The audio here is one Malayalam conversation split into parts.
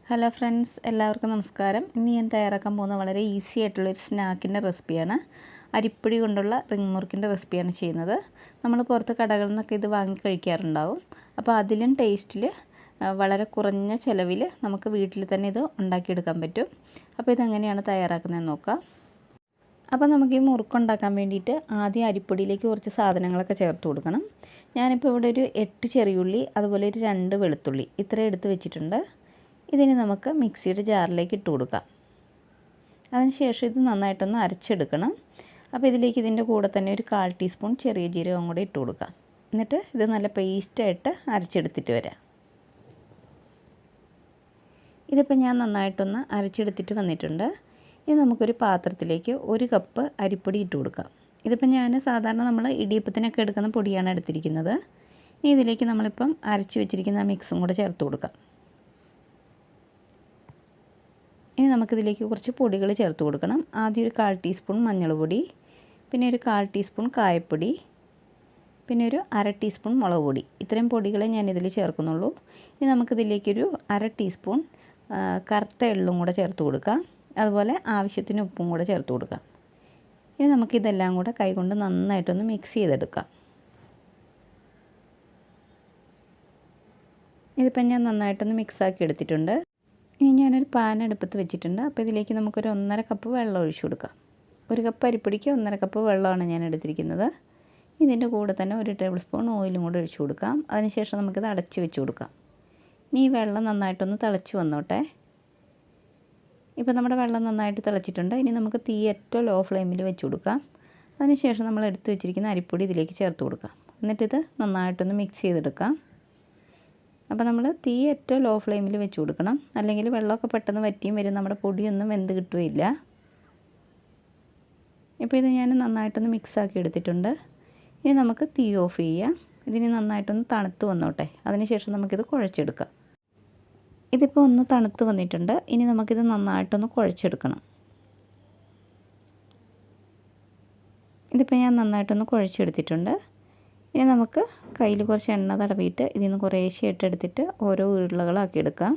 ഹലോ ഫ്രണ്ട്സ്, എല്ലാവർക്കും നമസ്കാരം. ഇന്ന് ഞാൻ തയ്യാറാക്കാൻ പോകുന്ന വളരെ ഈസി ആയിട്ടുള്ളൊരു സ്നാക്കിൻ്റെ റെസിപ്പിയാണ്. അരിപ്പൊടി കൊണ്ടുള്ള റിംഗ് മുറുക്കിൻ്റെ റെസിപ്പിയാണ് ചെയ്യുന്നത്. നമ്മൾ പുറത്ത് കടകളിൽ നിന്നൊക്കെ ഇത് വാങ്ങി കഴിക്കാറുണ്ടാവും. അപ്പോൾ അതിലും ടേസ്റ്റിൽ വളരെ കുറഞ്ഞ ചിലവിൽ നമുക്ക് വീട്ടിൽ തന്നെ ഇത് ഉണ്ടാക്കിയെടുക്കാൻ പറ്റും. അപ്പോൾ ഇതെങ്ങനെയാണ് തയ്യാറാക്കുന്നതെന്ന് നോക്കാം. അപ്പോൾ നമുക്ക് ഈ മുറുക്കുണ്ടാക്കാൻ വേണ്ടിയിട്ട് ആദ്യം അരിപ്പൊടിയിലേക്ക് കുറച്ച് സാധനങ്ങളൊക്കെ ചേർത്ത് കൊടുക്കണം. ഞാനിപ്പോൾ ഇവിടെ ഒരു 8 ചെറിയുള്ളി, അതുപോലെ ഒരു 2 വെളുത്തുള്ളി ഇത്രയും എടുത്ത് വെച്ചിട്ടുണ്ട്. ഇതിന് നമുക്ക് മിക്സിയുടെ ജാറിലേക്ക് ഇട്ട് കൊടുക്കാം. അതിനുശേഷം ഇത് നന്നായിട്ടൊന്ന് അരച്ചെടുക്കണം. അപ്പോൾ ഇതിലേക്ക് ഇതിൻ്റെ കൂടെ തന്നെ ഒരു 1/4 ടീസ്പൂൺ ചെറിയ ജീരകം കൂടെ ഇട്ട് കൊടുക്കാം. എന്നിട്ട് ഇത് നല്ല പേസ്റ്റായിട്ട് അരച്ചെടുത്തിട്ട് വരാം. ഇതിപ്പോൾ ഞാൻ നന്നായിട്ടൊന്ന് അരച്ചെടുത്തിട്ട് വന്നിട്ടുണ്ട്. ഇനി നമുക്കൊരു പാത്രത്തിലേക്ക് 1 കപ്പ് അരിപ്പൊടി ഇട്ട് കൊടുക്കാം. ഇതിപ്പോൾ ഞാൻ സാധാരണ നമ്മൾ ഇടിയപ്പത്തിനൊക്കെ എടുക്കുന്ന പൊടിയാണ് എടുത്തിരിക്കുന്നത്. ഇനി ഇതിലേക്ക് നമ്മളിപ്പം അരച്ച് വെച്ചിരിക്കുന്ന മിക്സും കൂടെ ചേർത്ത് കൊടുക്കാം. ഇനി നമുക്കിതിലേക്ക് കുറച്ച് പൊടികൾ ചേർത്ത് കൊടുക്കണം. ആദ്യം ഒരു 1/4 ടീസ്പൂൺ മഞ്ഞൾപ്പൊടി, പിന്നെ ഒരു 1/4 ടീസ്പൂൺ കായപ്പൊടി, പിന്നെ ഒരു 1/2 ടീസ്പൂൺ മുളക് പൊടി. ഇത്രയും പൊടികളെ ഞാനിതിൽ ചേർക്കുന്നുള്ളൂ. ഇനി നമുക്കിതിലേക്കൊരു 1/2 ടീസ്പൂൺ കറുത്ത എള്ളും കൂടെ ചേർത്ത് കൊടുക്കാം. അതുപോലെ ആവശ്യത്തിന് ഉപ്പും കൂടെ ചേർത്ത് കൊടുക്കാം. ഇനി നമുക്കിതെല്ലാം കൂടെ കൈകൊണ്ട് നന്നായിട്ടൊന്ന് മിക്സ് ചെയ്തെടുക്കാം. ഇതിപ്പം ഞാൻ നന്നായിട്ടൊന്ന് മിക്സാക്കി എടുത്തിട്ടുണ്ട്. ഇനി ഞാനൊരു പാൻ അടുപ്പത്ത് വെച്ചിട്ടുണ്ട്. അപ്പോൾ ഇതിലേക്ക് നമുക്കൊരു 1.5 കപ്പ് വെള്ളം ഒഴിച്ചു കൊടുക്കാം. 1 കപ്പ് അരിപ്പൊടിക്ക് 1.5 കപ്പ് വെള്ളമാണ് ഞാൻ എടുത്തിരിക്കുന്നത്. ഇതിൻ്റെ കൂടെ തന്നെ 1 ടേബിൾ സ്പൂൺ ഓയിലും കൂടെ ഒഴിച്ചു കൊടുക്കാം. അതിനുശേഷം നമുക്കിത് അടച്ച് വെച്ച് കൊടുക്കാം. ഇനി ഈ വെള്ളം നന്നായിട്ടൊന്ന് തിളച്ച് വന്നോട്ടെ. ഇപ്പോൾ നമ്മുടെ വെള്ളം നന്നായിട്ട് തിളച്ചിട്ടുണ്ട്. ഇനി നമുക്ക് തീ ഏറ്റവും ലോ ഫ്ലെയിമിൽ വെച്ച് കൊടുക്കാം. അതിനുശേഷം നമ്മൾ എടുത്ത് വെച്ചിരിക്കുന്ന അരിപ്പൊടി ഇതിലേക്ക് ചേർത്ത് കൊടുക്കാം. എന്നിട്ടിത് നന്നായിട്ടൊന്ന് മിക്സ് ചെയ്തെടുക്കാം. അപ്പോൾ നമ്മൾ തീ ഏറ്റവും ലോ ഫ്ലെയിമിൽ വെച്ച് കൊടുക്കണം. അല്ലെങ്കിൽ വെള്ളമൊക്കെ പെട്ടെന്ന് വറ്റിയും വരും, നമ്മുടെ പൊടിയൊന്നും വെന്ത് കിട്ടുകയില്ല. ഇപ്പോൾ ഇത് ഞാൻ നന്നായിട്ടൊന്ന് മിക്സാക്കി എടുത്തിട്ടുണ്ട്. ഇനി നമുക്ക് തീ ഓഫ് ചെയ്യാം. ഇതിന് നന്നായിട്ടൊന്ന് തണുത്ത് വന്നോട്ടെ. അതിനുശേഷം നമുക്കിത് കുഴച്ചെടുക്കാം. ഇതിപ്പോൾ ഒന്ന് തണുത്ത് വന്നിട്ടുണ്ട്. ഇനി നമുക്കിത് നന്നായിട്ടൊന്ന് കുഴച്ചെടുക്കണം. ഇതിപ്പോൾ ഞാൻ നന്നായിട്ടൊന്ന് കുഴച്ചെടുത്തിട്ടുണ്ട്. ഇനി നമുക്ക് കയ്യിൽ കുറച്ച് എണ്ണ തടവിയിട്ട് ഇതിൽ നിന്ന് കുറേശ്ശെയായിട്ട് എടുത്തിട്ട് ഓരോ ഉരുളകളാക്കി എടുക്കാം.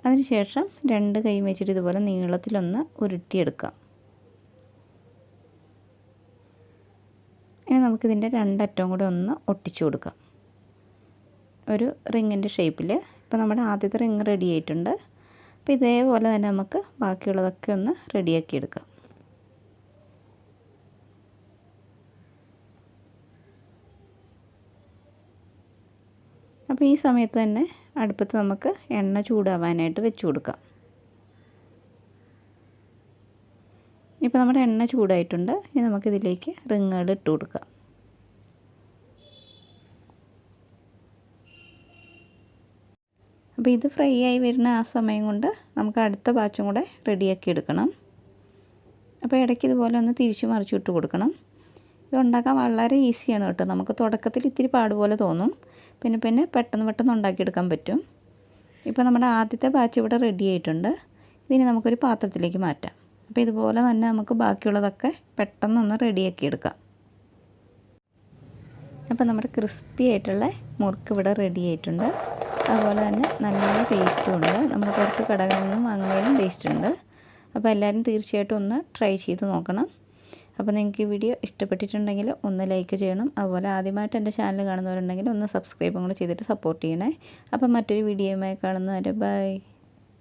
അതിനുശേഷം 2 കൈ വെച്ചിട്ട് ഇതുപോലെ നീളത്തിലൊന്ന് ഉരുട്ടിയെടുക്കാം. ഇനി നമുക്കിതിൻ്റെ 2 അറ്റവും കൂടെ ഒന്ന് ഒട്ടിച്ചു കൊടുക്കാം, ഒരു റിങ്ങിൻ്റെ ഷേപ്പിൽ. ഇപ്പോൾ നമ്മുടെ ആദ്യത്തെ റിങ് റെഡി ആയിട്ടുണ്ട്. അപ്പോൾ ഇതേപോലെ തന്നെ നമുക്ക് ബാക്കിയുള്ളതൊക്കെ ഒന്ന് റെഡിയാക്കി എടുക്കാം. അപ്പോൾ ഈ സമയത്ത് തന്നെ അടുപ്പത്ത് നമുക്ക് എണ്ണ ചൂടാവാനായിട്ട് വെച്ച് കൊടുക്കാം. ഇപ്പോൾ നമ്മുടെ എണ്ണ ചൂടായിട്ടുണ്ട്. ഇനി നമുക്കിതിലേക്ക് റിങ്ങുകൾ ഇട്ട് കൊടുക്കാം. അപ്പോൾ ഇത് ഫ്രൈ ആയി വരുന്ന ആ സമയം കൊണ്ട് നമുക്ക് അടുത്ത ബാച്ചും കൂടെ റെഡിയാക്കി എടുക്കണം. അപ്പോൾ ഇടയ്ക്ക് ഇതുപോലെ ഒന്ന് തിരിച്ചു മറിച്ചു ഇട്ട് കൊടുക്കണം. ഇത് ഉണ്ടാക്കാൻ വളരെ ഈസിയാണ് കേട്ടോ. നമുക്ക് തുടക്കത്തിൽ ഇത്തിരി പാടുപോലെ തോന്നും, പിന്നെ പെട്ടെന്ന് ഉണ്ടാക്കിയെടുക്കാൻ പറ്റും. ഇപ്പോൾ നമ്മുടെ ആദ്യത്തെ ബാച്ച് ഇവിടെ റെഡി ആയിട്ടുണ്ട്. ഇതിന് നമുക്കൊരു പാത്രത്തിലേക്ക് മാറ്റാം. അപ്പോൾ ഇതുപോലെ തന്നെ നമുക്ക് ബാക്കിയുള്ളതൊക്കെ പെട്ടെന്നൊന്ന് റെഡിയാക്കി എടുക്കാം. അപ്പോൾ നമ്മുടെ ക്രിസ്പി ആയിട്ടുള്ള മുറുക്ക് ഇവിടെ റെഡി ആയിട്ടുണ്ട്. അതുപോലെ തന്നെ നല്ല ടേസ്റ്റും ഉണ്ട്. നമ്മൾ പുറത്ത് കടകളിൽ നിന്നും വാങ്ങുന്നതിനും ടേസ്റ്റ് ഉണ്ട്. അപ്പോൾ എല്ലാവരും തീർച്ചയായിട്ടും ഒന്ന് ട്രൈ ചെയ്ത് നോക്കണം. അപ്പോൾ നിങ്ങൾക്ക് ഈ വീഡിയോ ഇഷ്ടപ്പെട്ടിട്ടുണ്ടെങ്കിൽ ഒന്ന് ലൈക്ക് ചെയ്യണം. അതുപോലെ ആദ്യമായിട്ട് എൻ്റെ ചാനൽ കാണുന്നവരുണ്ടെങ്കിൽ ഒന്ന് സബ്സ്ക്രൈബും കൂടെ ചെയ്തിട്ട് സപ്പോർട്ട് ചെയ്യണേ. അപ്പോൾ മറ്റൊരു വീഡിയോയുമായി കാണുന്നവരെ ബൈ.